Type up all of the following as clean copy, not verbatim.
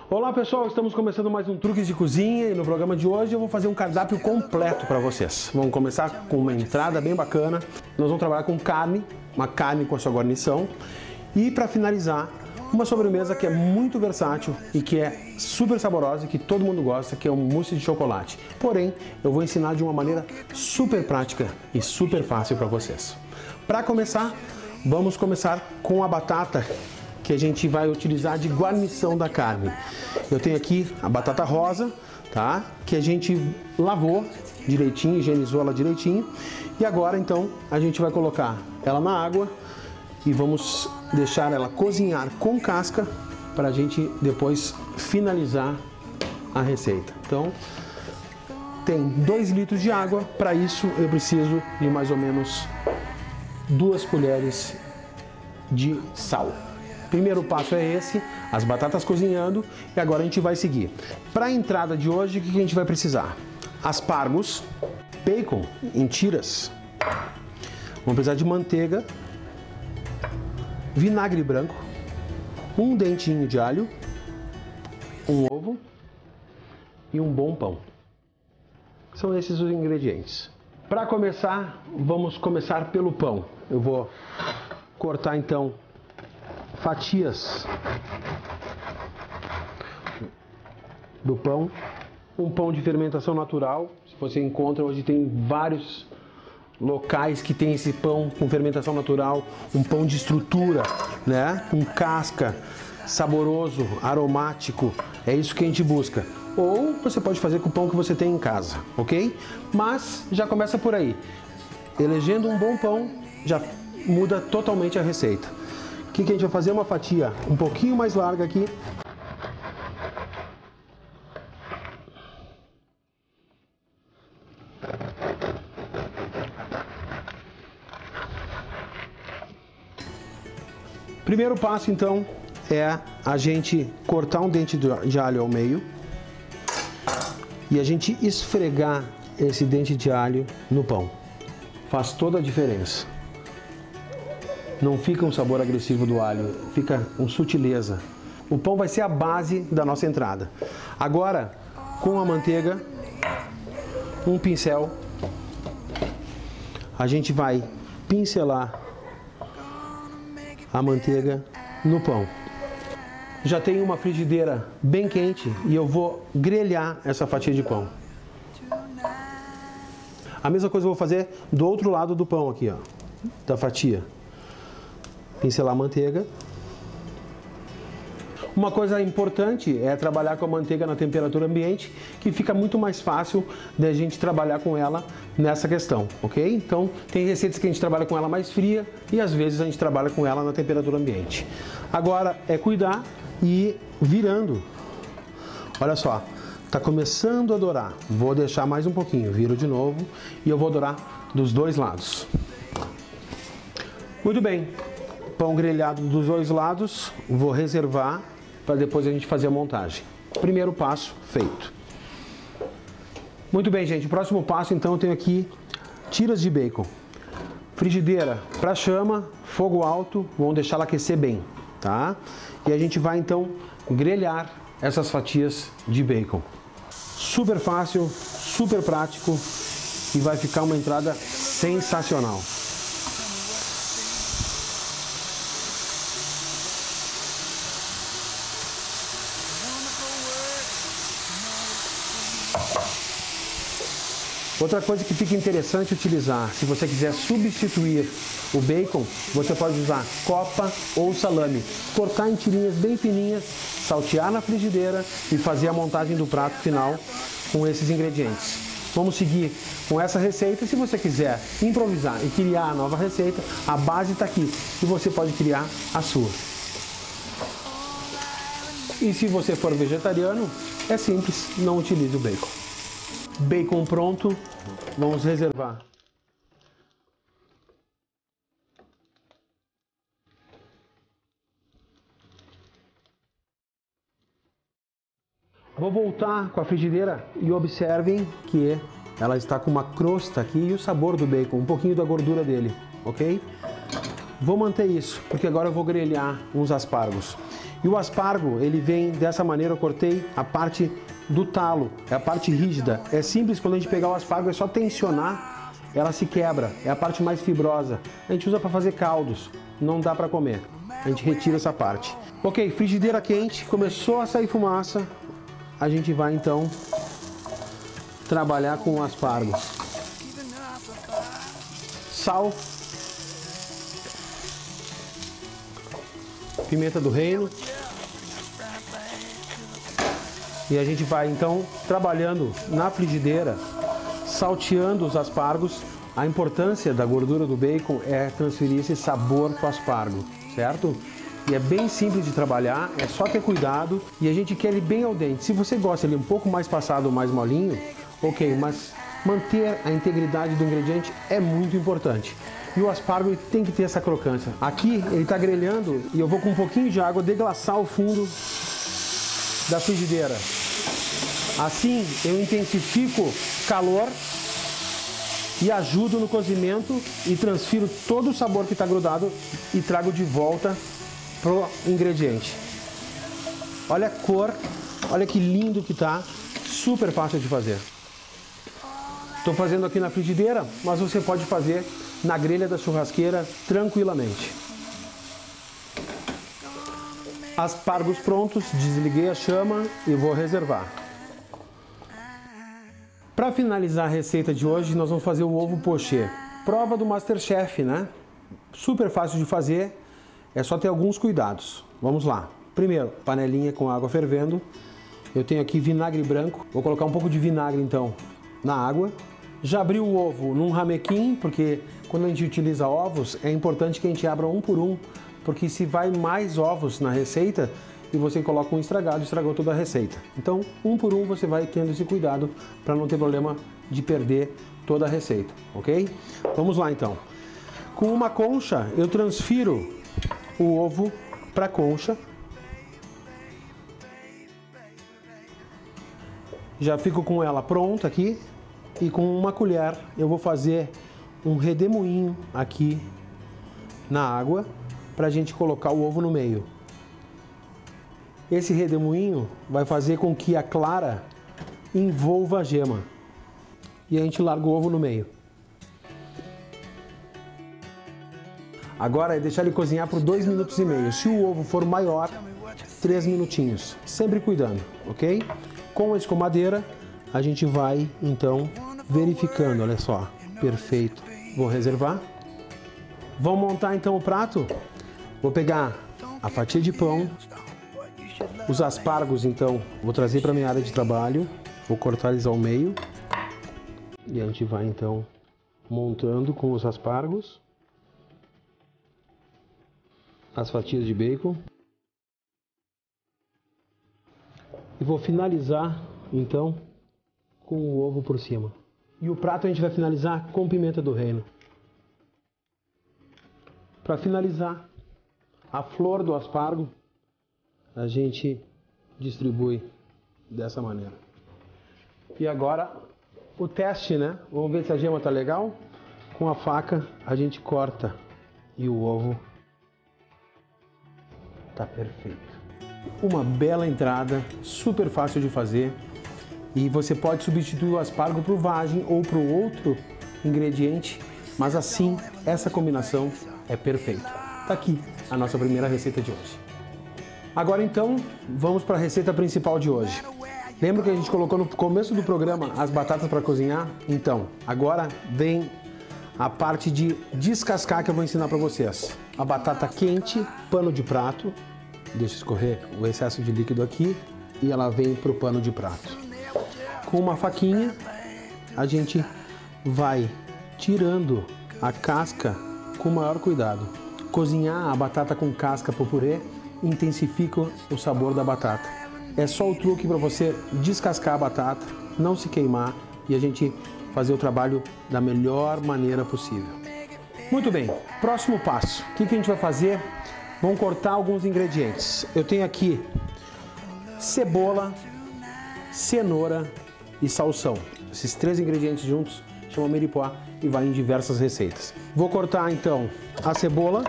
Olá pessoal, estamos começando mais um Truques de Cozinha e no programa de hoje eu vou fazer um cardápio completo para vocês. Vamos começar com uma entrada bem bacana, nós vamos trabalhar com carne, uma carne com a sua guarnição e para finalizar uma sobremesa que é muito versátil e que é super saborosa e que todo mundo gosta, que é um mousse de chocolate. Porém, eu vou ensinar de uma maneira super prática e super fácil para vocês. Para começar, vamos começar com a batata que a gente vai utilizar de guarnição da carne. Eu tenho aqui a batata rosa, tá? Que a gente lavou direitinho, higienizou ela direitinho. E agora então a gente vai colocar ela na água e vamos deixar ela cozinhar com casca para a gente depois finalizar a receita. Então tem 2 litros de água, para isso eu preciso de mais ou menos 2 colheres de sal. Primeiro passo é esse, as batatas cozinhando, e agora a gente vai seguir. Para a entrada de hoje, o que a gente vai precisar? Aspargos, bacon em tiras, vamos precisar de manteiga, vinagre branco, um dentinho de alho, um ovo e um bom pão. São esses os ingredientes. Para começar, vamos começar pelo pão. Eu vou cortar então fatias do pão, um pão de fermentação natural. Se você encontra, hoje tem vários locais que tem esse pão com fermentação natural, um pão de estrutura, né? Com casca, saboroso, aromático, é isso que a gente busca. Ou você pode fazer com o pão que você tem em casa, ok? Mas já começa por aí. Elegendo um bom pão, já muda totalmente a receita. O que a gente vai fazer? Uma fatia um pouquinho mais larga aqui. Primeiro passo, então, é a gente cortar um dente de alho ao meio e a gente esfregar esse dente de alho no pão. Faz toda a diferença. Não fica um sabor agressivo do alho, fica com sutileza. O pão vai ser a base da nossa entrada. Agora, com a manteiga, um pincel, a gente vai pincelar a manteiga no pão. Já tenho uma frigideira bem quente e eu vou grelhar essa fatia de pão. A mesma coisa eu vou fazer do outro lado do pão aqui, ó, da fatia. Pincelar a manteiga. Uma coisa importante é trabalhar com a manteiga na temperatura ambiente, que fica muito mais fácil da gente trabalhar com ela nessa questão, ok? Então, tem receitas que a gente trabalha com ela mais fria e às vezes a gente trabalha com ela na temperatura ambiente. Agora é cuidar e ir virando. Olha só, tá começando a dourar. Vou deixar mais um pouquinho, viro de novo e eu vou dourar dos dois lados. Muito bem. Pão grelhado dos dois lados, vou reservar para depois a gente fazer a montagem. Primeiro passo feito. Muito bem, gente. O próximo passo, então, eu tenho aqui tiras de bacon. Frigideira para chama, fogo alto, vamos deixar ela aquecer bem, tá? E a gente vai, então, grelhar essas fatias de bacon. Super fácil, super prático e vai ficar uma entrada sensacional. Outra coisa que fica interessante utilizar, se você quiser substituir o bacon, você pode usar copa ou salame. Cortar em tirinhas bem fininhas, saltear na frigideira e fazer a montagem do prato final com esses ingredientes. Vamos seguir com essa receita. Se você quiser improvisar e criar a nova receita, a base está aqui e você pode criar a sua. E se você for vegetariano, é simples, não utilize o bacon. Bacon pronto, vamos reservar. Vou voltar com a frigideira e observem que ela está com uma crosta aqui e o sabor do bacon, um pouquinho da gordura dele, ok? Vou manter isso, porque agora eu vou grelhar uns aspargos. E o aspargo, ele vem dessa maneira, eu cortei a parte do talo, é a parte rígida. É simples, quando a gente pegar o aspargo é só tensionar, ela se quebra, é a parte mais fibrosa. A gente usa para fazer caldos, não dá para comer. A gente retira essa parte. Ok, frigideira quente, começou a sair fumaça, a gente vai então trabalhar com o aspargo. Sal, pimenta do reino, e a gente vai então trabalhando na frigideira, salteando os aspargos. A importância da gordura do bacon é transferir esse sabor para o aspargo, certo? E é bem simples de trabalhar, é só ter cuidado, e a gente quer ele bem al dente. Se você gosta ele um pouco mais passado ou mais molinho, ok, mas manter a integridade do ingrediente é muito importante. E o aspargo ele tem que ter essa crocância. Aqui ele está grelhando e eu vou com um pouquinho de água deglaçar o fundo da frigideira. Assim eu intensifico calor e ajudo no cozimento e transfiro todo o sabor que está grudado e trago de volta pro ingrediente. Olha a cor, olha que lindo que tá, super fácil de fazer. Estou fazendo aqui na frigideira, mas você pode fazer na grelha da churrasqueira tranquilamente. Aspargos prontos, desliguei a chama e vou reservar. Para finalizar a receita de hoje, nós vamos fazer o ovo pochê. Prova do MasterChef, né? Super fácil de fazer, é só ter alguns cuidados. Vamos lá. Primeiro, panelinha com água fervendo. Eu tenho aqui vinagre branco. Vou colocar um pouco de vinagre então na água. Já abri o ovo num ramequim, porque quando a gente utiliza ovos, é importante que a gente abra um por um, porque se vai mais ovos na receita e você coloca um estragado, estragou toda a receita. Então, um por um você vai tendo esse cuidado para não ter problema de perder toda a receita, ok? Vamos lá então. Com uma concha, eu transfiro o ovo para a concha. Já fico com ela pronta aqui. E com uma colher eu vou fazer um redemoinho aqui na água para a gente colocar o ovo no meio. Esse redemoinho vai fazer com que a clara envolva a gema. E a gente larga o ovo no meio. Agora é deixar ele cozinhar por 2 minutos e meio. Se o ovo for maior, 3 minutinhos. Sempre cuidando, ok? Com a escumadeira, a gente vai então verificando, olha só, perfeito. Vou reservar. Vamos montar então o prato. Vou pegar a fatia de pão, os aspargos então, vou trazer para minha área de trabalho, vou cortar eles ao meio e a gente vai então montando com os aspargos as fatias de bacon e vou finalizar então com o ovo por cima. E o prato a gente vai finalizar com pimenta do reino. Para finalizar, a flor do aspargo a gente distribui dessa maneira. E agora o teste, né? Vamos ver se a gema tá legal. Com a faca a gente corta e o ovo tá perfeito. Uma bela entrada, super fácil de fazer. E você pode substituir o aspargo por vagem ou por outro ingrediente, mas assim, essa combinação é perfeita. Tá aqui a nossa primeira receita de hoje. Agora então, vamos para a receita principal de hoje. Lembra que a gente colocou no começo do programa as batatas para cozinhar? Então, agora vem a parte de descascar que eu vou ensinar para vocês. A batata quente, pano de prato, deixa escorrer o excesso de líquido aqui e ela vem para o pano de prato. Com uma faquinha, a gente vai tirando a casca com maior cuidado. Cozinhar a batata com casca para o purê intensifica o sabor da batata. É só o truque para você descascar a batata, não se queimar e a gente fazer o trabalho da melhor maneira possível. Muito bem, próximo passo. O que a gente vai fazer? Vamos cortar alguns ingredientes. Eu tenho aqui cebola, cenoura e salsão. Esses 3 ingredientes juntos chama Mirepoix e vai em diversas receitas. Vou cortar então a cebola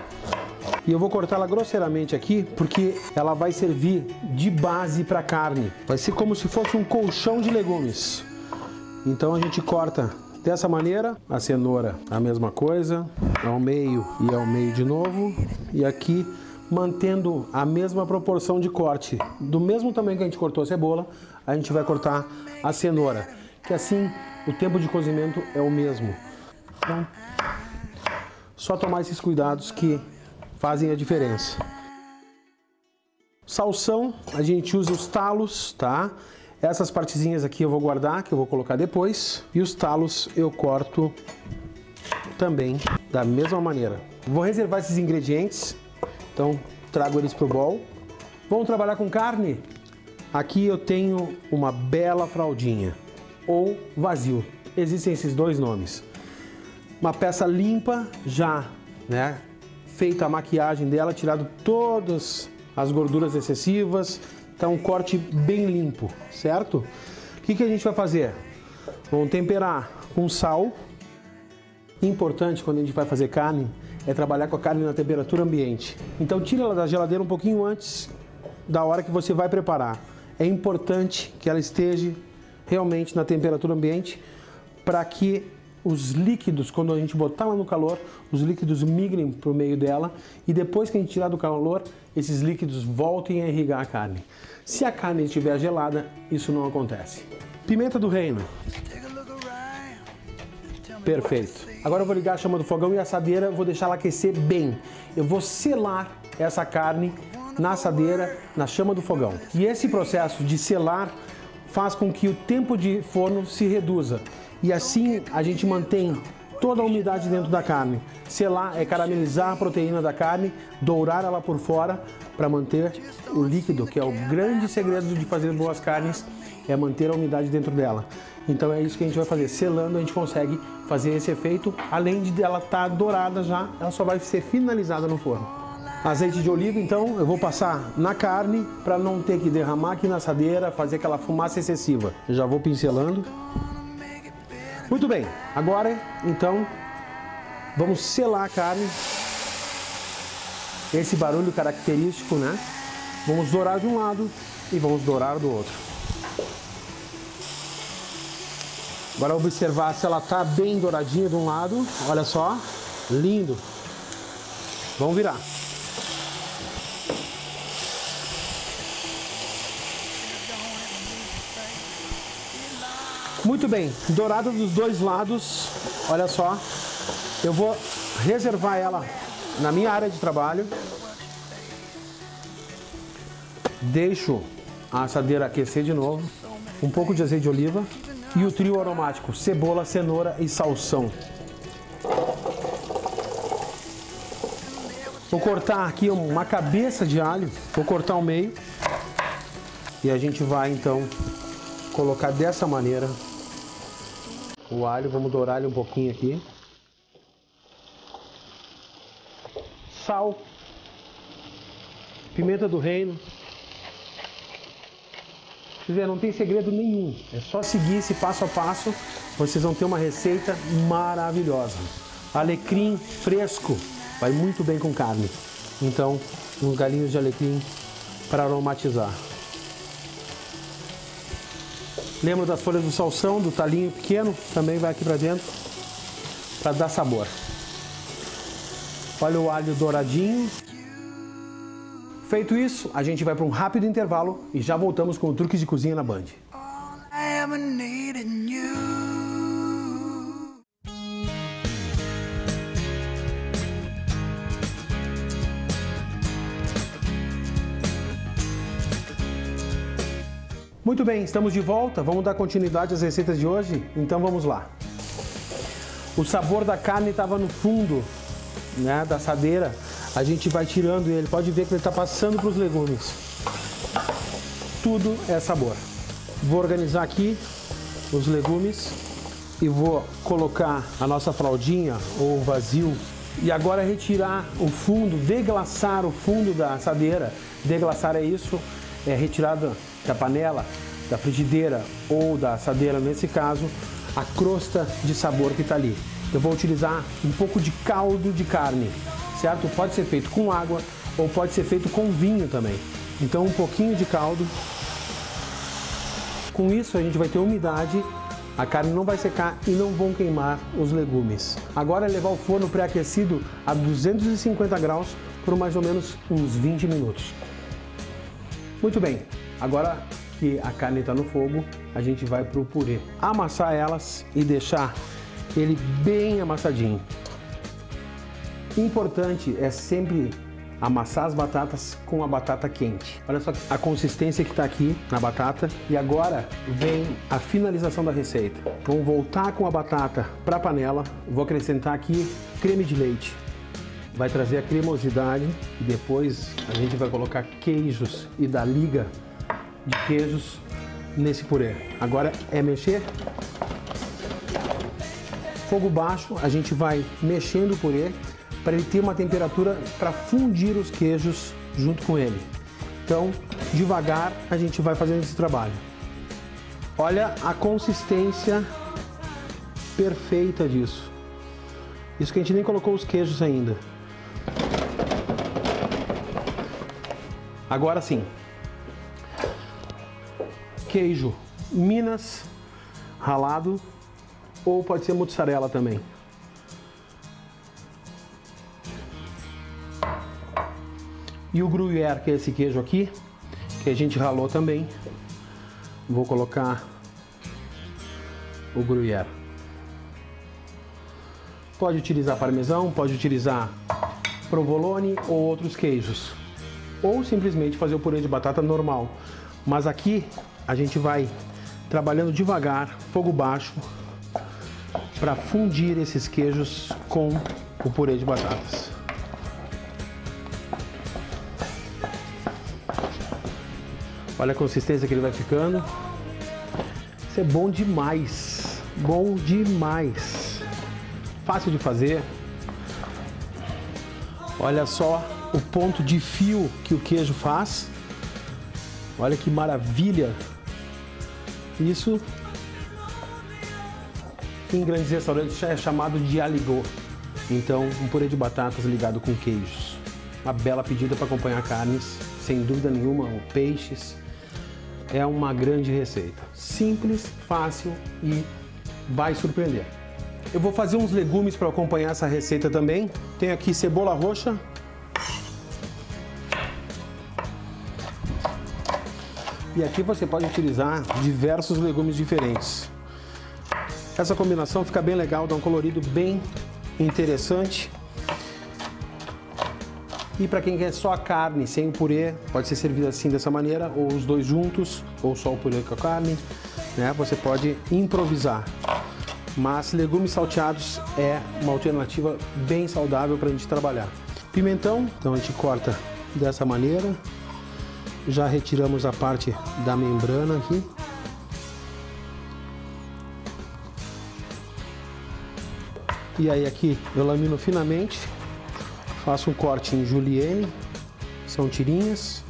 e eu vou cortá-la grosseiramente aqui porque ela vai servir de base para a carne. Vai ser como se fosse um colchão de legumes. Então a gente corta dessa maneira, a cenoura a mesma coisa, ao meio e ao meio de novo, e aqui mantendo a mesma proporção de corte. Do mesmo tamanho que a gente cortou a cebola, a gente vai cortar a cenoura, que assim o tempo de cozimento é o mesmo. Então, só tomar esses cuidados que fazem a diferença. Salsão, a gente usa os talos, tá? Essas partezinhas aqui eu vou guardar, que eu vou colocar depois. E os talos eu corto também da mesma maneira. Vou reservar esses ingredientes, então trago eles para o bowl. Vamos trabalhar com carne? Aqui eu tenho uma bela fraldinha, ou vazio. Existem esses dois nomes. Uma peça limpa, já, né, feita a maquiagem dela, tirado todas as gorduras excessivas. Então, um corte bem limpo, certo? O que a gente vai fazer? Vamos temperar com sal. Importante quando a gente vai fazer carne é trabalhar com a carne na temperatura ambiente. Então, tira ela da geladeira um pouquinho antes da hora que você vai preparar. É importante que ela esteja realmente na temperatura ambiente para que os líquidos, quando a gente botar ela no calor, os líquidos migrem para o meio dela e depois que a gente tirar do calor, esses líquidos voltem a irrigar a carne. Se a carne estiver gelada, isso não acontece. Pimenta do reino. Perfeito. Agora eu vou ligar a chama do fogão e a assadeira eu vou deixar ela aquecer bem. Eu vou selar essa carne na assadeira, na chama do fogão. E esse processo de selar faz com que o tempo de forno se reduza. E assim a gente mantém toda a umidade dentro da carne. Selar é caramelizar a proteína da carne, dourar ela por fora para manter o líquido, que é o grande segredo de fazer boas carnes, é manter a umidade dentro dela. Então é isso que a gente vai fazer. Selando a gente consegue fazer esse efeito, além de ela estar dourada já, ela só vai ser finalizada no forno. Azeite de oliva, então, eu vou passar na carne para não ter que derramar aqui na assadeira, fazer aquela fumaça excessiva. Eu já vou pincelando. Muito bem, agora então vamos selar a carne. Esse barulho característico, né? Vamos dourar de um lado e vamos dourar do outro. Agora observar se ela está bem douradinha de um lado. Olha só, lindo. Vamos virar. Muito bem, dourada dos dois lados, olha só, eu vou reservar ela na minha área de trabalho, deixo a assadeira aquecer de novo, um pouco de azeite de oliva e o trio aromático, cebola, cenoura e salsão. Vou cortar aqui uma cabeça de alho, vou cortar ao meio e a gente vai então colocar dessa maneira o alho, vamos dourar ele um pouquinho aqui. Sal, pimenta do reino. Vocês verem, não tem segredo nenhum, é só seguir esse passo a passo, vocês vão ter uma receita maravilhosa. Alecrim fresco, vai muito bem com carne. Então, uns galinhos de alecrim para aromatizar. Lembra das folhas do salsão, do talinho pequeno, também vai aqui para dentro para dar sabor. Olha o alho douradinho. Feito isso, a gente vai para um rápido intervalo e já voltamos com o Truques de Cozinha na Band. Muito bem, estamos de volta, vamos dar continuidade às receitas de hoje? Então vamos lá. O sabor da carne estava no fundo, né, da assadeira, a gente vai tirando ele, pode ver que ele está passando para os legumes. Tudo é sabor. Vou organizar aqui os legumes e vou colocar a nossa fraldinha ou vazio. E agora retirar o fundo, deglaçar o fundo da assadeira. Deglaçar é isso, é retirada da panela, da frigideira ou da assadeira nesse caso, a crosta de sabor que está ali. Eu vou utilizar um pouco de caldo de carne, certo? Pode ser feito com água ou pode ser feito com vinho também. Então um pouquinho de caldo. Com isso a gente vai ter umidade, a carne não vai secar e não vão queimar os legumes. Agora é levar o forno pré-aquecido a 250 graus por mais ou menos uns 20 minutos. Muito bem, agora que a carne está no fogo, a gente vai para o purê. Amassar elas e deixar ele bem amassadinho. Importante é sempre amassar as batatas com a batata quente. Olha só a consistência que está aqui na batata. E agora vem a finalização da receita. Vamos voltar com a batata para a panela. Vou acrescentar aqui creme de leite. Vai trazer a cremosidade e depois a gente vai colocar queijos e dar liga de queijos nesse purê. Agora é mexer. Fogo baixo, a gente vai mexendo o purê para ele ter uma temperatura para fundir os queijos junto com ele. Então, devagar a gente vai fazendo esse trabalho. Olha a consistência perfeita disso. Isso que a gente nem colocou os queijos ainda. Agora sim. Queijo Minas ralado ou pode ser mussarela também. E o gruyère, que é esse queijo aqui, que a gente ralou também. Vou colocar o gruyère. Pode utilizar parmesão, pode utilizar provolone ou outros queijos. Ou simplesmente fazer o purê de batata normal. Mas aqui a gente vai trabalhando devagar, fogo baixo, para fundir esses queijos com o purê de batatas. Olha a consistência que ele vai ficando. Isso é bom demais. Bom demais. Fácil de fazer. Olha só o ponto de fio que o queijo faz. Olha que maravilha. Isso em grandes restaurantes é chamado de aligot. Então, um purê de batatas ligado com queijos. Uma bela pedida para acompanhar carnes, sem dúvida nenhuma, ou peixes. É uma grande receita. Simples, fácil e vai surpreender. Eu vou fazer uns legumes para acompanhar essa receita também. Tenho aqui cebola roxa. E aqui você pode utilizar diversos legumes diferentes. Essa combinação fica bem legal, dá um colorido bem interessante. E para quem quer só a carne sem o purê, pode ser servido assim dessa maneira, ou os dois juntos, ou só o purê com a carne, né? Você pode improvisar. Mas legumes salteados é uma alternativa bem saudável para a gente trabalhar. Pimentão, então a gente corta dessa maneira. Já retiramos a parte da membrana aqui. E aí aqui eu lamino finamente. Faço um corte em julienne, são tirinhas.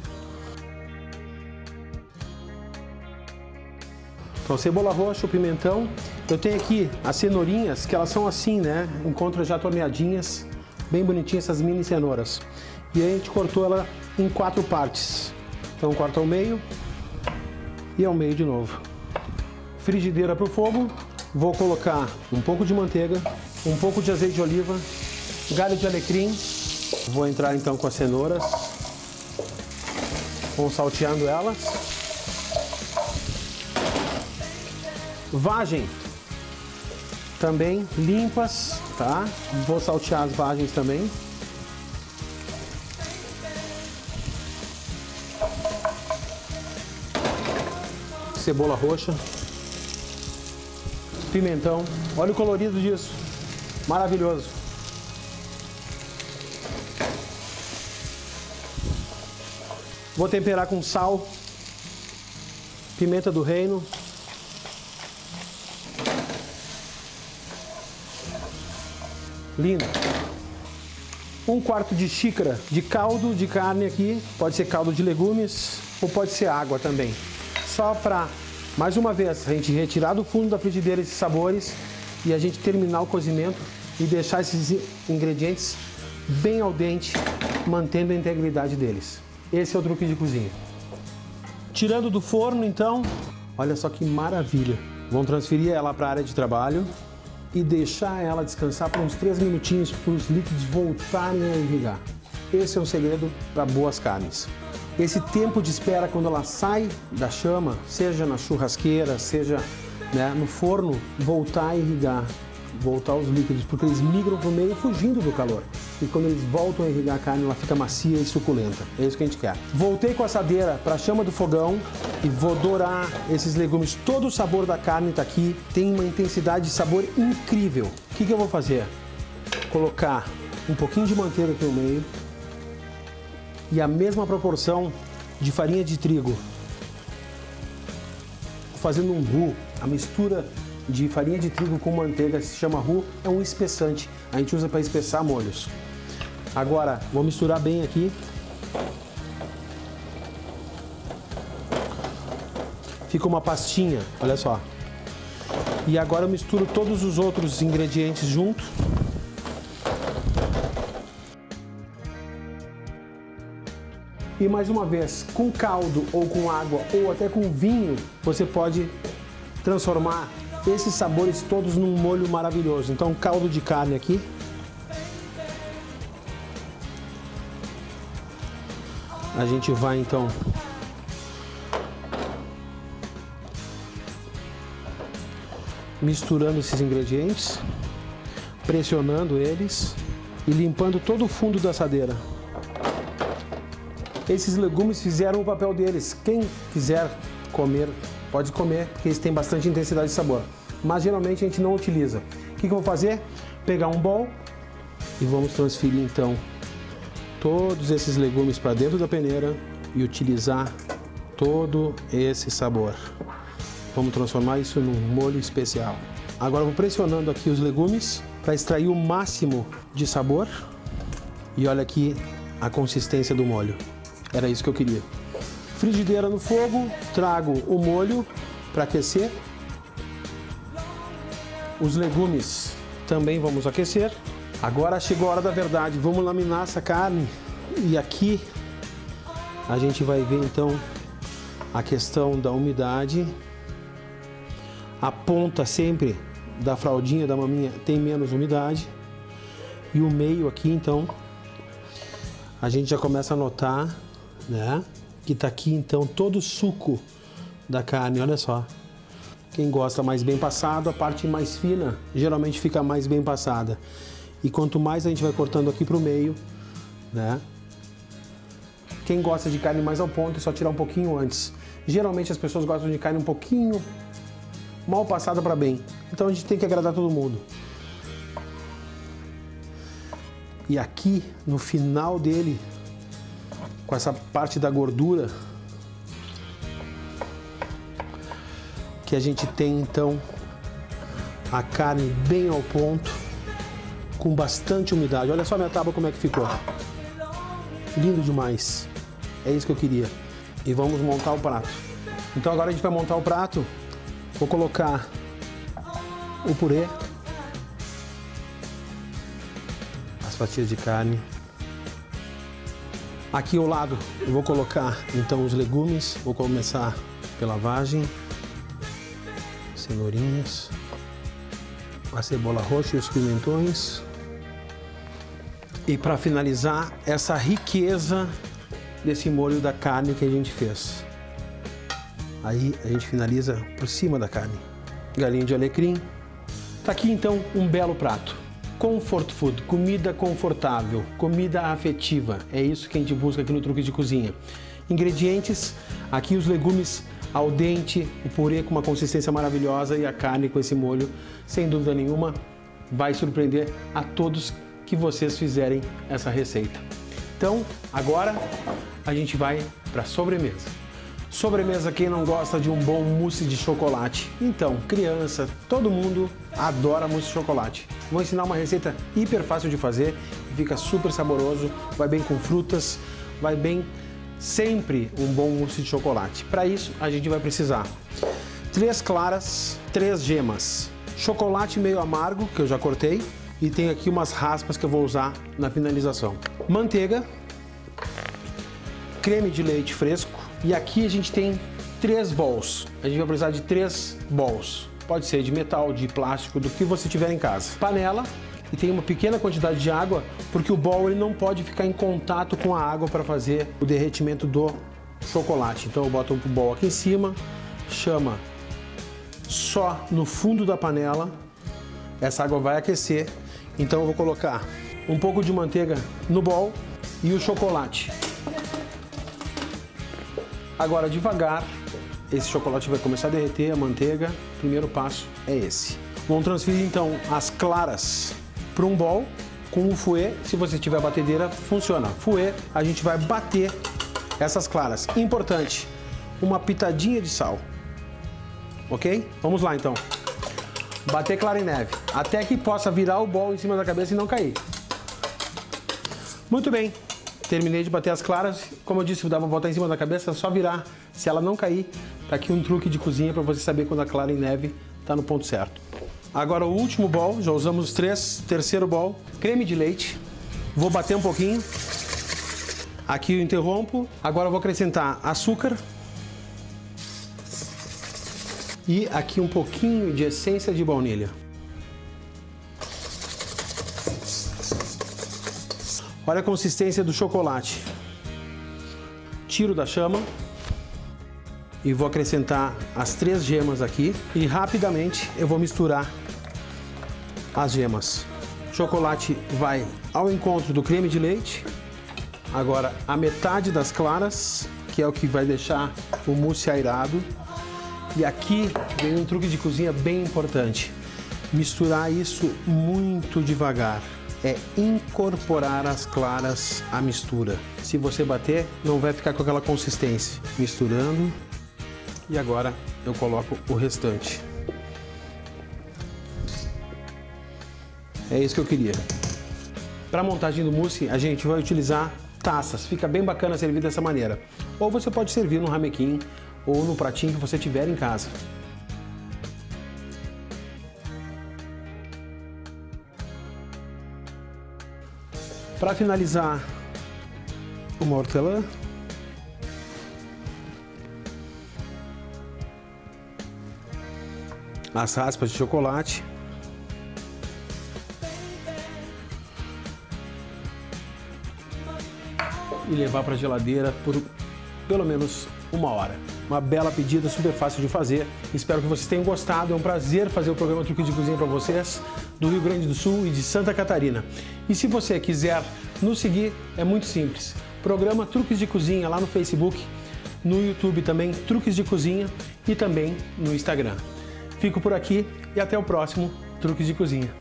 Então, cebola roxa, o pimentão. Eu tenho aqui as cenourinhas, que elas são assim, né? Encontro já torneadinhas, bem bonitinhas, essas mini cenouras. E aí a gente cortou ela em 4 partes. Então corta ao meio e ao meio de novo. Frigideira para o fogo. Vou colocar um pouco de manteiga, um pouco de azeite de oliva, galho de alecrim. Vou entrar então com as cenouras, vou salteando elas. Vagem, também limpas, tá? Vou saltear as vagens também. Cebola roxa, pimentão, olha o colorido disso, maravilhoso. Vou temperar com sal, pimenta do reino, lindo. 1/4 de xícara de caldo de carne aqui, pode ser caldo de legumes ou pode ser água também. Só para Mais uma vez, a gente retirar do fundo da frigideira esses sabores e a gente terminar o cozimento e deixar esses ingredientes bem al dente, mantendo a integridade deles. Esse é o truque de cozinha. Tirando do forno, então, olha só que maravilha. Vamos transferir ela para a área de trabalho e deixar ela descansar por uns 3 minutinhos para os líquidos voltarem a irrigar. Esse é um segredo para boas carnes. Esse tempo de espera quando ela sai da chama, seja na churrasqueira, seja, né, no forno, voltar a irrigar, voltar os líquidos, porque eles migram para o meio fugindo do calor. E quando eles voltam a irrigar a carne, ela fica macia e suculenta. É isso que a gente quer. Voltei com a assadeira para a chama do fogão e vou dourar esses legumes. Todo o sabor da carne está aqui, tem uma intensidade de sabor incrível. O que eu vou fazer? Colocar um pouquinho de manteiga aqui no meio e a mesma proporção de farinha de trigo. Fazendo um roux, a mistura de farinha de trigo com manteiga se chama roux, é um espessante. A gente usa para espessar molhos. Agora, vou misturar bem aqui. Fica uma pastinha, olha só. E agora eu misturo todos os outros ingredientes junto. E mais uma vez, com caldo ou com água ou até com vinho, você pode transformar esses sabores todos num molho maravilhoso. Então, caldo de carne aqui. A gente vai então misturando esses ingredientes, pressionando eles e limpando todo o fundo da assadeira. Esses legumes fizeram o papel deles. Quem quiser comer, pode comer, porque eles têm bastante intensidade de sabor. Mas geralmente a gente não utiliza. O que eu vou fazer? Pegar um bowl e vamos transferir então todos esses legumes para dentro da peneira e utilizar todo esse sabor. Vamos transformar isso num molho especial. Agora eu vou pressionando aqui os legumes para extrair o máximo de sabor. E olha aqui a consistência do molho. Era isso que eu queria. Frigideira no fogo, trago o molho para aquecer. Os legumes também vamos aquecer. Agora chegou a hora da verdade. Vamos laminar essa carne. E aqui a gente vai ver então a questão da umidade. A ponta sempre da fraldinha da maminha tem menos umidade. E o meio aqui então a gente já começa a notar, né, que tá aqui então todo o suco da carne, olha só. Quem gosta mais bem passado, a parte mais fina geralmente fica mais bem passada. E quanto mais a gente vai cortando aqui pro meio, né? Quem gosta de carne mais ao ponto é só tirar um pouquinho antes. Geralmente as pessoas gostam de carne um pouquinho mal passada para bem. Então a gente tem que agradar todo mundo. E aqui no final dele, com essa parte da gordura, que a gente tem então a carne bem ao ponto, com bastante umidade. Olha só minha tábua como é que ficou. Lindo demais. É isso que eu queria. E vamos montar o prato. Então agora a gente vai montar o prato. Vou colocar o purê, as fatias de carne. Aqui ao lado eu vou colocar então os legumes. Vou começar pela vagem, cenourinhas, a cebola roxa e os pimentões. E para finalizar, essa riqueza desse molho da carne que a gente fez. Aí a gente finaliza por cima da carne. Galinha de alecrim. Tá aqui então um belo prato. Comfort food, comida confortável, comida afetiva. É isso que a gente busca aqui no Truques de Cozinha. Ingredientes, aqui os legumes al dente, o purê com uma consistência maravilhosa e a carne com esse molho, sem dúvida nenhuma, vai surpreender a todos que vocês fizerem essa receita. Então, agora a gente vai para a sobremesa. Sobremesa, quem não gosta de um bom mousse de chocolate? Então, criança, todo mundo adora mousse de chocolate. Vou ensinar uma receita hiper fácil de fazer, fica super saboroso, vai bem com frutas, vai bem sempre um bom mousse de chocolate. Para isso, a gente vai precisar 3 claras, 3 gemas. Chocolate meio amargo, que eu já cortei. E tem aqui umas raspas que eu vou usar na finalização. Manteiga. Creme de leite fresco. E aqui a gente tem 3 bowls. A gente vai precisar de 3 bowls. Pode ser de metal, de plástico, do que você tiver em casa. Panela. E tem uma pequena quantidade de água, porque o bowl ele não pode ficar em contato com a água para fazer o derretimento do chocolate. Então eu boto o bowl aqui em cima, chama só no fundo da panela, essa água vai aquecer, então eu vou colocar um pouco de manteiga no bowl e o chocolate. Agora devagar, esse chocolate vai começar a derreter, a manteiga, o primeiro passo é esse. Vamos transferir então as claras para um bowl com o fouet. Se você tiver batedeira, funciona. Fouet, a gente vai bater essas claras. Importante, uma pitadinha de sal. Ok? Vamos lá então. Bater clara em neve, até que possa virar o bowl em cima da cabeça e não cair. Muito bem. Terminei de bater as claras. Como eu disse, dá pra botar em cima da cabeça, é só virar. Se ela não cair, tá aqui um truque de cozinha para você saber quando a clara em neve tá no ponto certo. Agora o último bowl, já usamos os 3, terceiro bowl, creme de leite. Vou bater um pouquinho. Aqui eu interrompo. Agora eu vou acrescentar açúcar. E aqui um pouquinho de essência de baunilha. Olha a consistência do chocolate. Tiro da chama. E vou acrescentar as 3 gemas aqui e rapidamente eu vou misturar as gemas. O chocolate vai ao encontro do creme de leite. Agora a metade das claras, que é o que vai deixar o mousse airado. E aqui vem um truque de cozinha bem importante. Misturar isso muito devagar. É incorporar as claras à mistura. Se você bater, não vai ficar com aquela consistência. Misturando. E agora eu coloco o restante. É isso que eu queria. Para a montagem do mousse, a gente vai utilizar taças. Fica bem bacana servir dessa maneira. Ou você pode servir no ramequim ou no pratinho que você tiver em casa. Para finalizar, uma hortelã. As raspas de chocolate. E levar para a geladeira por pelo menos 1 hora. Uma bela pedida, super fácil de fazer. Espero que vocês tenham gostado. É um prazer fazer o programa Truques de Cozinha para vocês, do Rio Grande do Sul e de Santa Catarina. E se você quiser nos seguir, é muito simples. Programa Truques de Cozinha lá no Facebook, no YouTube também, Truques de Cozinha e também no Instagram. Fico por aqui e até o próximo Truques de Cozinha.